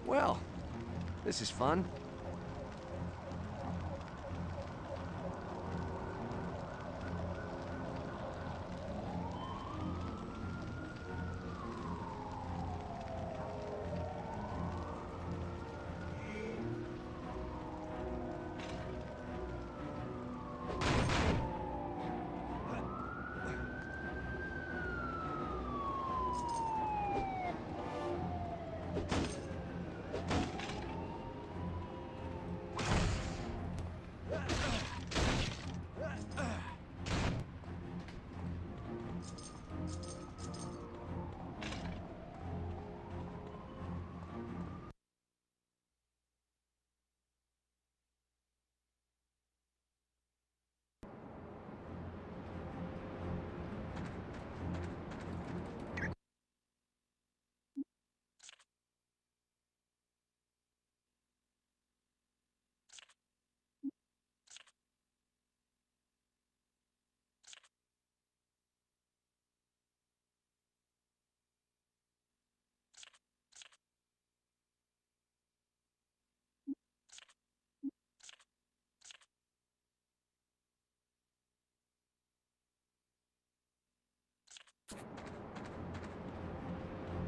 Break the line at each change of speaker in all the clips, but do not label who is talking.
Well, this is fun.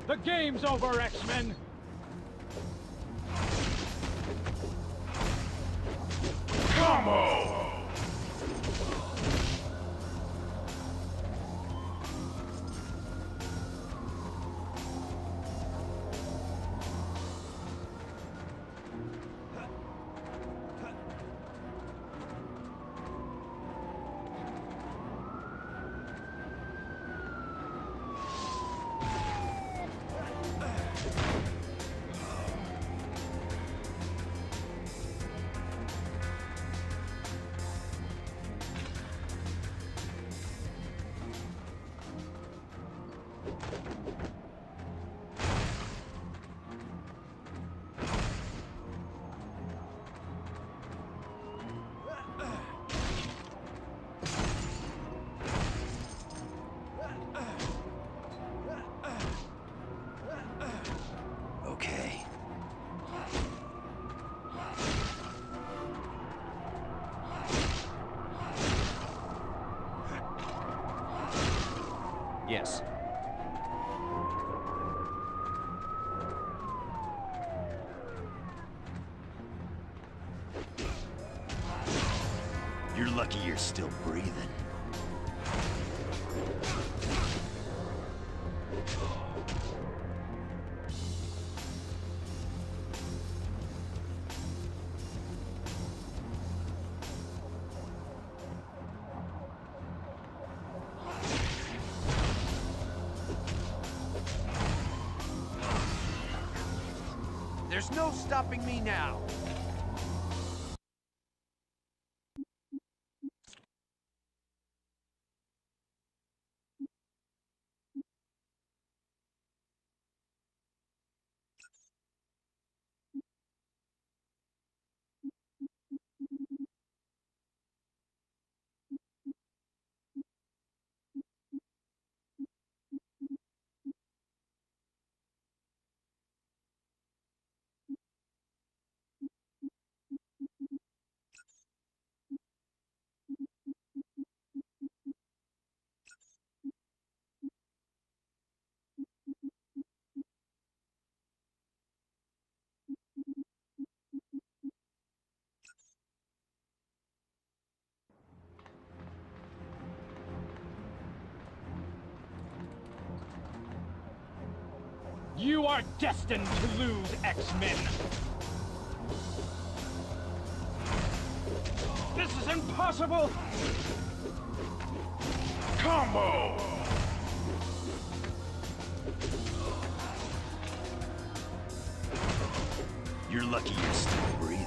The game's over, X-Men!
Combo!
Okay. Yes.
You're lucky you're still breathing.
There's no stopping me now.
You are destined to lose, X-Men! This is impossible!
Combo!
You're lucky you're still breathing.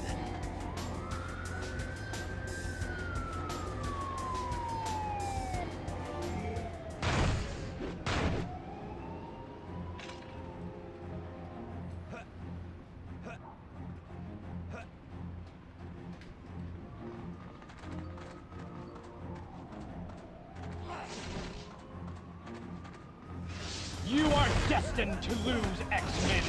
You are destined to lose, X-Men!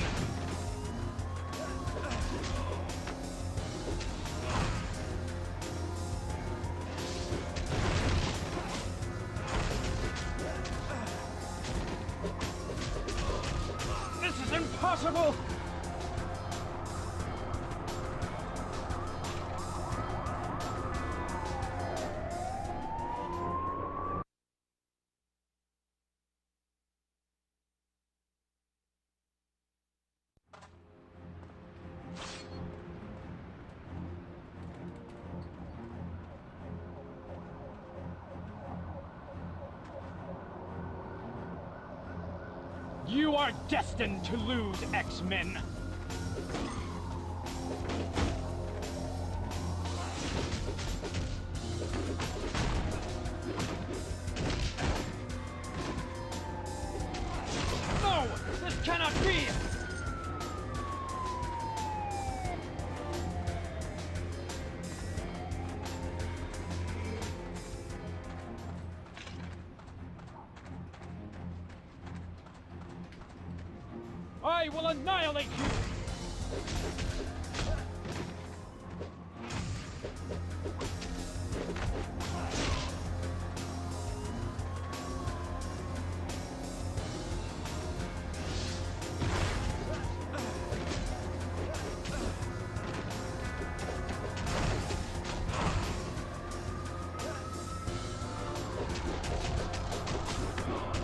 impossible! You are destined to lose, X-Men! No! This cannot be! I will annihilate you!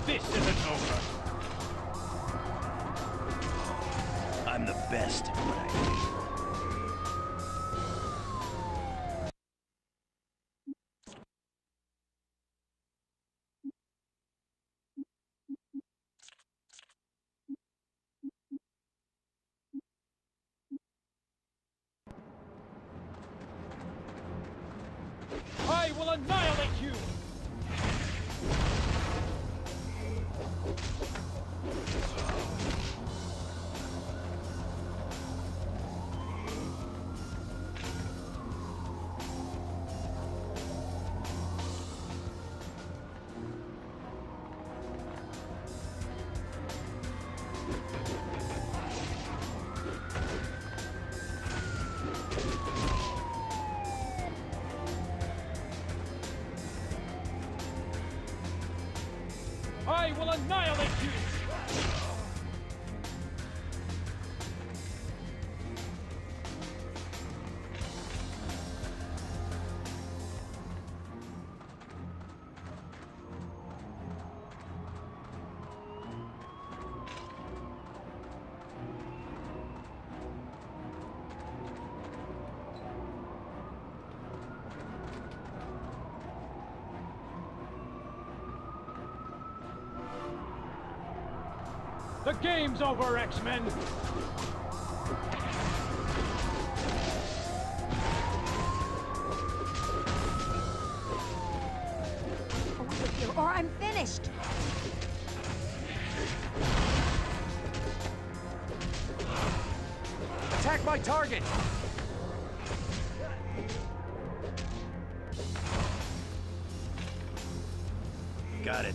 This isn't over.
I'm the best at what I do.
I will annihilate you! I will annihilate you! The game's over, X-Men!
Or I'm finished!
Attack my target!
Got it.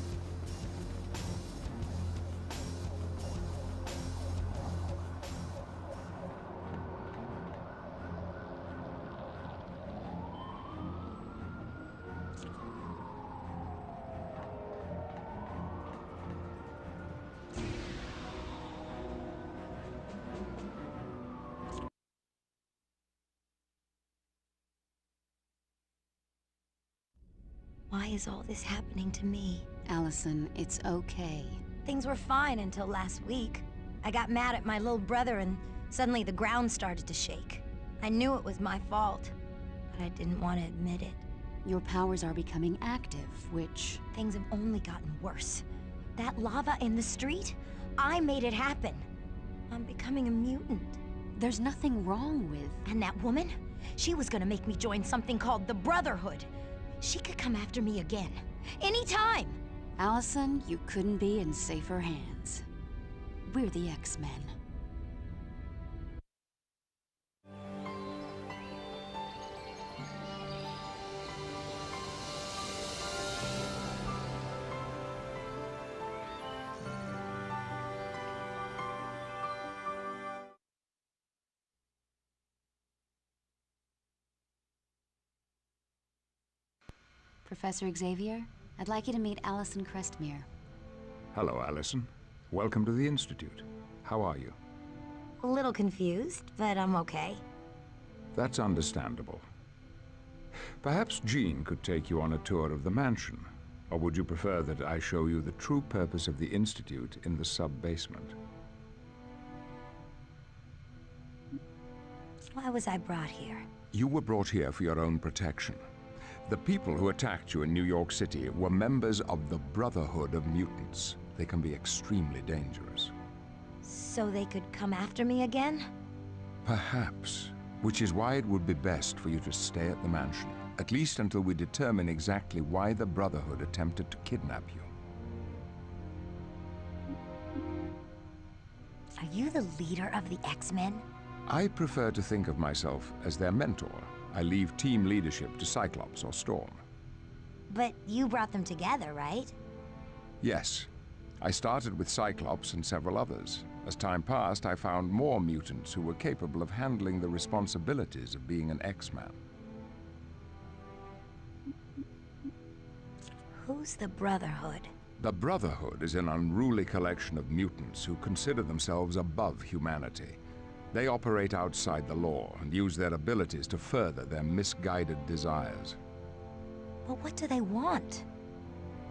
Why is all this happening to me?
Alison, it's okay.
Things were fine until last week. I got mad at my little brother and suddenly the ground started to shake. I knew it was my fault, but I didn't want to admit it.
Your powers are becoming active, which...
Things have only gotten worse. That lava in the street? I made it happen. I'm becoming a mutant.
There's nothing wrong with...
And that woman? She was gonna make me join something called the Brotherhood. She could come after me again. Anytime!
Alison, you couldn't be in safer hands. We're the X-Men. Professor Xavier, I'd like you to meet Alison Crestmere.
Hello, Alison. Welcome to the Institute. How are you?
A little confused, but I'm okay.
That's understandable. Perhaps Jean could take you on a tour of the mansion. Or would you prefer that I show you the true purpose of the Institute in the sub-basement?
Why was I brought here?
You were brought here for your own protection. The people who attacked you in New York City were members of the Brotherhood of Mutants. They can be extremely dangerous.
So they could come after me again?
Perhaps. Which is why it would be best for you to stay at the mansion. At least until we determine exactly why the Brotherhood attempted to kidnap you.
Are you the leader of the X-Men?
I prefer to think of myself as their mentor. I leave team leadership to Cyclops or Storm.
But you brought them together, right?
Yes. I started with Cyclops and several others. As time passed, I found more mutants who were capable of handling the responsibilities of being an X-Man.
Who's the Brotherhood?
The Brotherhood is an unruly collection of mutants who consider themselves above humanity. They operate outside the law and use their abilities to further their misguided desires.
But what do they want?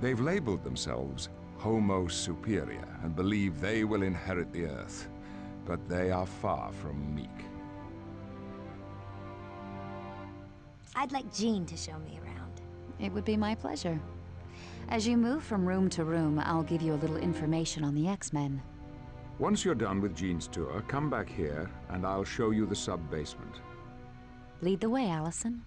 They've labeled themselves Homo Superior and believe they will inherit the Earth, but they are far from meek.
I'd like Jean to show me around.
It would be my pleasure. As you move from room to room, I'll give you a little information on the X-Men.
Once you're done with Jean's tour, come back here and I'll show you the sub-basement.
Lead the way, Alison.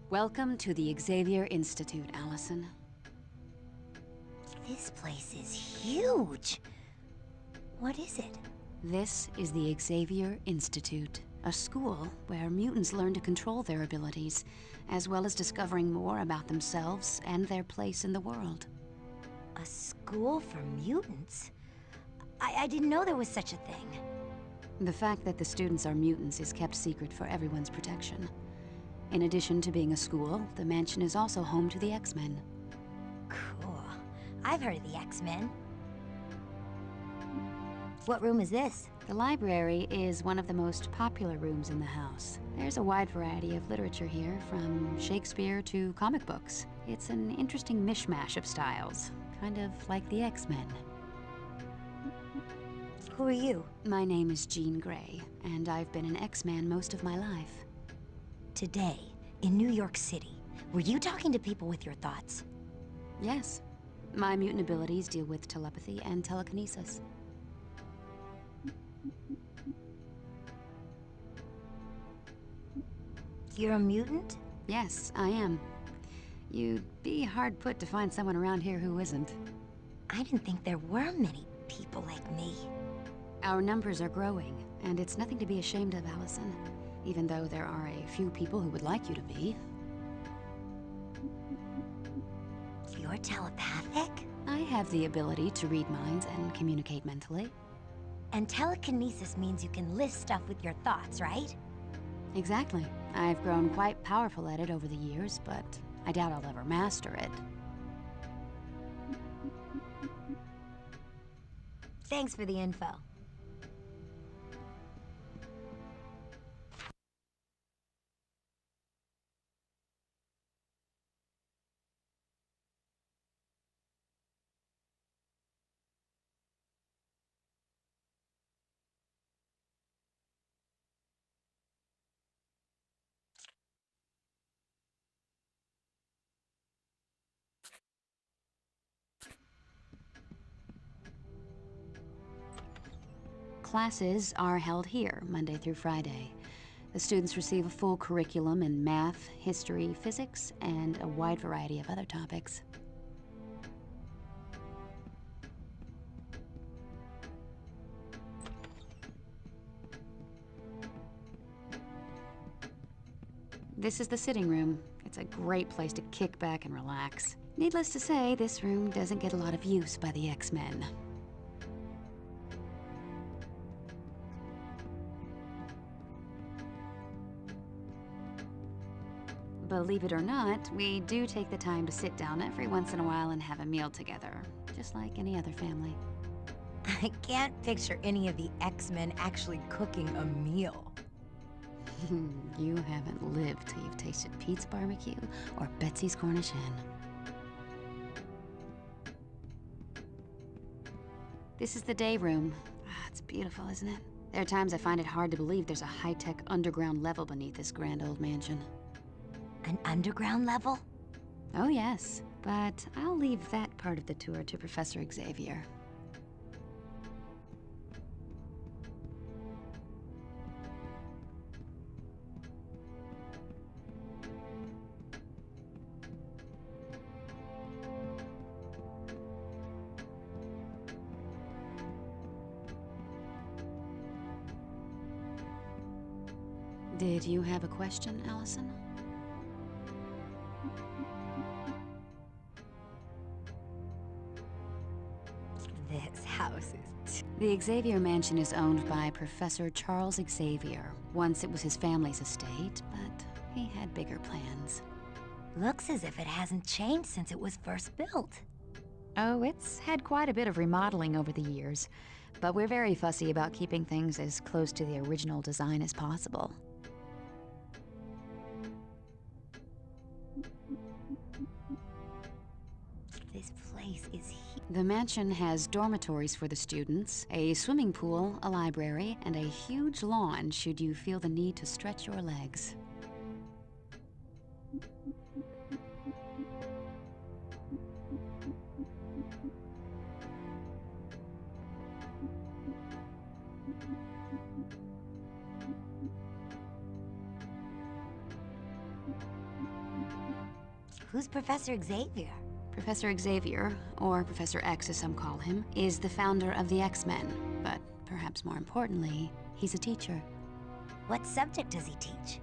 Welcome to the Xavier Institute, Alison.
This place is huge. What is it?
This is the Xavier Institute, a school where mutants learn to control their abilities, as well as discovering more about themselves and their place in the world.
A school for mutants? I didn't know there was such a thing.
The fact that the students are mutants is kept secret for everyone's protection. In addition to being a school, the mansion is also home to the X-Men.
Cool. I've heard of the X-Men. What room is this?
The library is one of the most popular rooms in the house. There's a wide variety of literature here, from Shakespeare to comic books. It's an interesting mishmash of styles, kind of like the X-Men.
Who are you?
My name is Jean Grey, and I've been an X-Man most of my life.
Today, in New York City, were you talking to people with your thoughts?
Yes. My mutant abilities deal with telepathy and telekinesis.
You're a mutant?
Yes, I am. You'd be hard put to find someone around here who isn't.
I didn't think there were many people like me.
Our numbers are growing, and it's nothing to be ashamed of, Allison. Even though there are a few people who would like you to be.
You're telepathic?
I have the ability to read minds and communicate mentally.
And telekinesis means you can list stuff with your thoughts, right?
Exactly. I've grown quite powerful at it over the years, but I doubt I'll ever master it.
Thanks for the info.
Classes are held here, Monday through Friday. The students receive a full curriculum in math, history, physics, and a wide variety of other topics. This is the sitting room. It's a great place to kick back and relax. Needless to say, this room doesn't get a lot of use by the X-Men. Believe it or not, we do take the time to sit down every once in a while and have a meal together, just like any other family.
I can't picture any of the X-Men actually cooking a meal.
You haven't lived till you've tasted Pete's barbecue or Betsy's Cornish hen. This is the day room. It's beautiful, isn't it? There are times I find it hard to believe there's a high-tech underground level beneath this grand old mansion.
An underground level?
Oh yes, but I'll leave that part of the tour to Professor Xavier. Did you have a question, Allison?
This house is...
The Xavier Mansion is owned by Professor Charles Xavier. Once it was his family's estate, but he had bigger plans.
Looks as if it hasn't changed since it was first built.
Oh, it's had quite a bit of remodeling over the years, but we're very fussy about keeping things as close to the original design as possible.
This place is
The mansion has dormitories for the students, a swimming pool, a library, and a huge lawn should you feel the need to stretch your legs.
Who's Professor Xavier?
Professor Xavier, or Professor X as some call him, is the founder of the X-Men, but perhaps more importantly, he's a teacher.
What subject does he teach?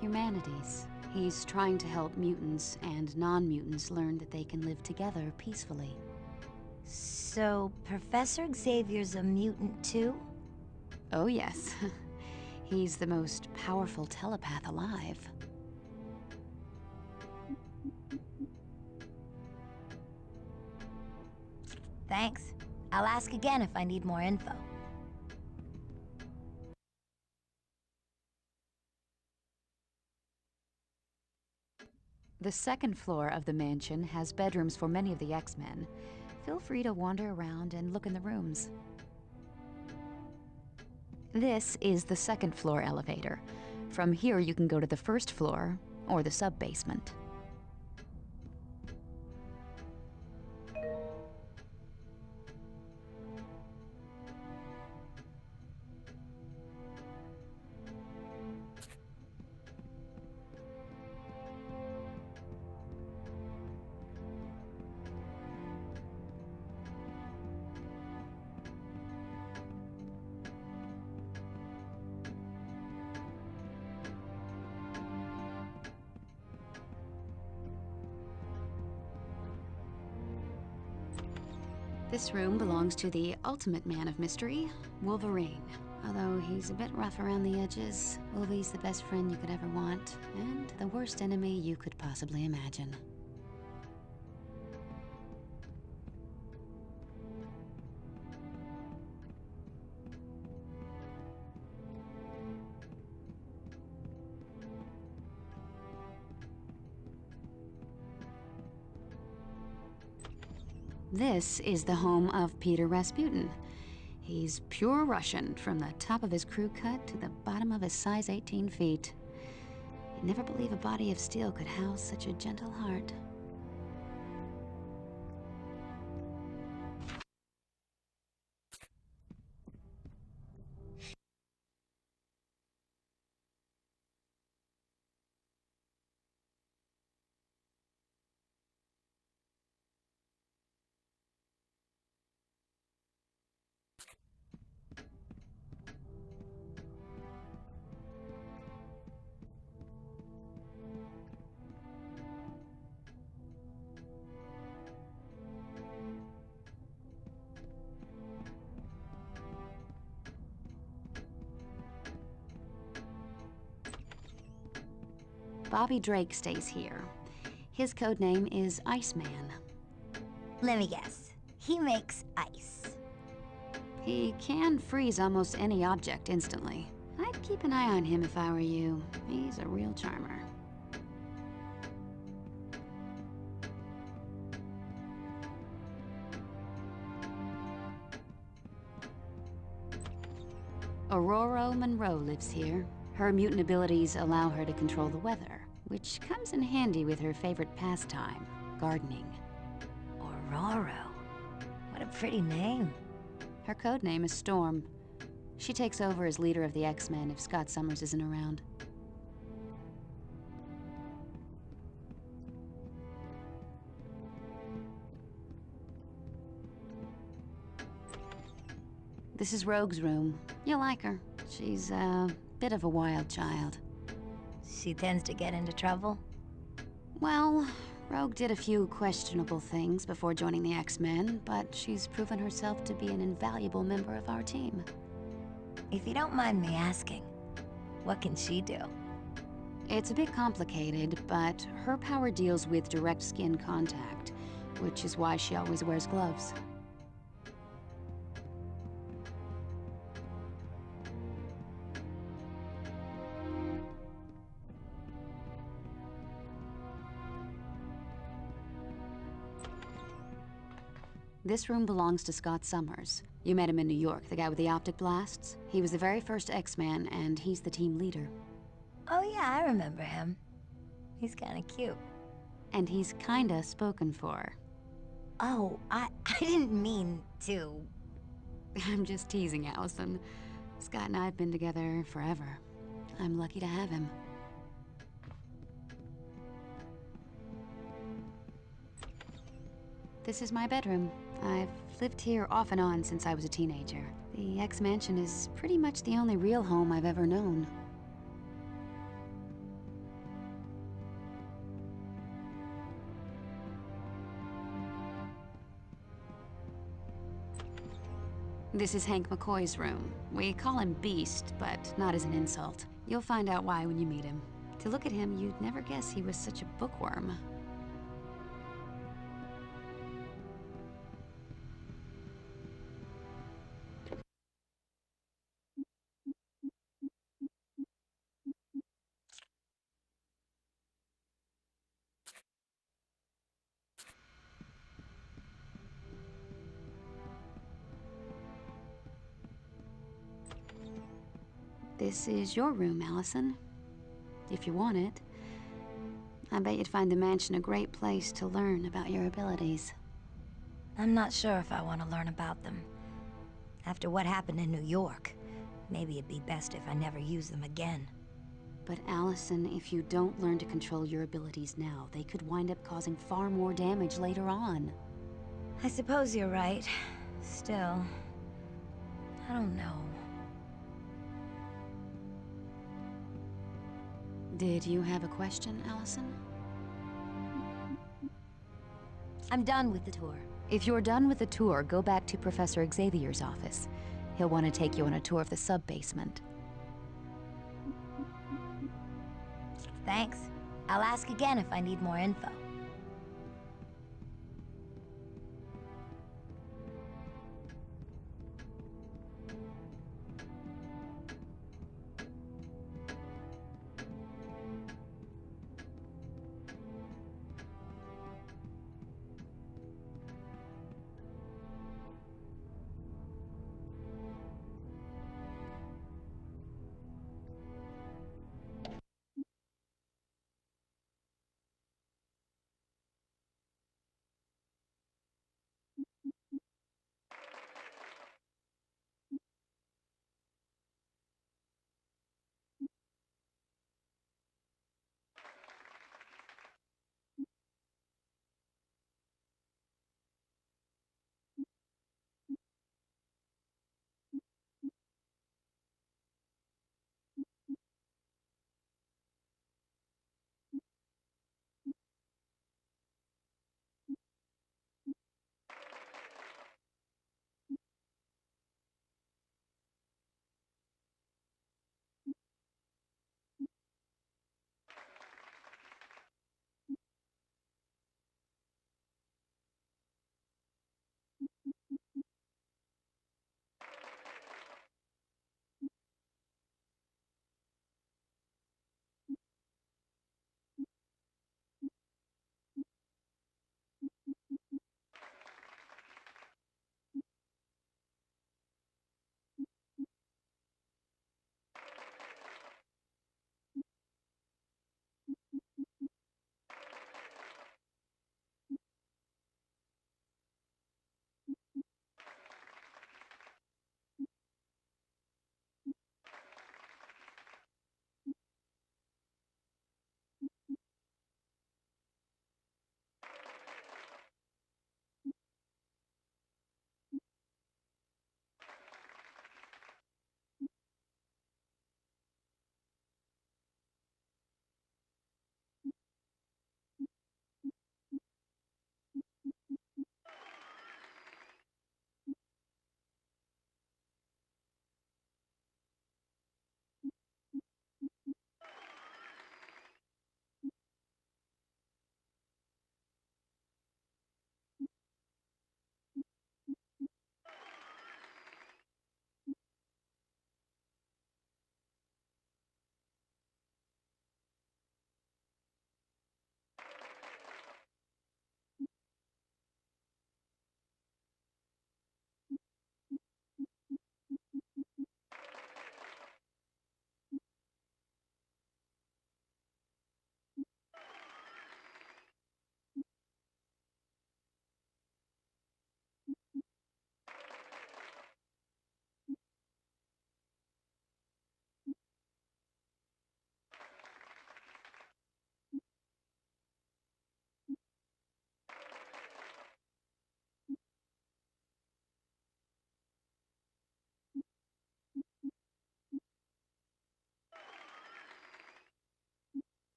Humanities. He's trying to help mutants and non-mutants learn that they can live together peacefully.
So, Professor Xavier's a mutant too?
Oh yes. He's the most powerful telepath alive.
Thanks. I'll ask again if I need more info.
The second floor of the mansion has bedrooms for many of the X-Men. Feel free to wander around and look in the rooms. This is the second floor elevator. From here you can go to the first floor or the sub-basement. This room belongs to the ultimate man of mystery, Wolverine. Although he's a bit rough around the edges, Wolvie's the best friend you could ever want, and the worst enemy you could possibly imagine. This is the home of Peter Rasputin. He's pure Russian, from the top of his crew cut to the bottom of his size 18 feet. You'd never believe a body of steel could house such a gentle heart. Bobby Drake stays here. His code name is Iceman.
Let me guess. He makes ice.
He can freeze almost any object instantly. I'd keep an eye on him if I were you. He's a real charmer. Aurora Monroe lives here. Her mutant abilities allow her to control the weather, which comes in handy with her favorite pastime, gardening.
Aurora. What a pretty name.
Her code name is Storm. She takes over as leader of the X-Men if Scott Summers isn't around. This is Rogue's room. You'll like her. She's a bit of a wild child.
She tends to get into trouble.
Well, Rogue did a few questionable things before joining the X-Men, but she's proven herself to be an invaluable member of our team.
If you don't mind me asking, what can she do?
It's a bit complicated, but her power deals with direct skin contact, which is why she always wears gloves. This room belongs to Scott Summers. You met him in New York, the guy with the optic blasts. He was the very first X-Man, and he's the team leader.
Oh yeah, I remember him. He's kinda cute.
And he's kinda spoken for.
Oh, I didn't mean to.
I'm just teasing, Allison. Scott and I have been together forever. I'm lucky to have him. This is my bedroom. I've lived here off and on since I was a teenager. The X-Mansion is pretty much the only real home I've ever known. This is Hank McCoy's room. We call him Beast, but not as an insult. You'll find out why when you meet him. To look at him, you'd never guess he was such a bookworm. This is your room, Alison. If you want it. I bet you'd find the mansion a great place to learn about your abilities.
I'm not sure if I want to learn about them. After what happened in New York, maybe it'd be best if I never use them again.
But Alison, if you don't learn to control your abilities now, they could wind up causing far more damage later on.
I suppose you're right. Still, I don't know.
Did you have a question, Alison?
I'm done with the tour.
If you're done with the tour, go back to Professor Xavier's office. He'll want to take you on a tour of the sub-basement.
Thanks. I'll ask again if I need more info.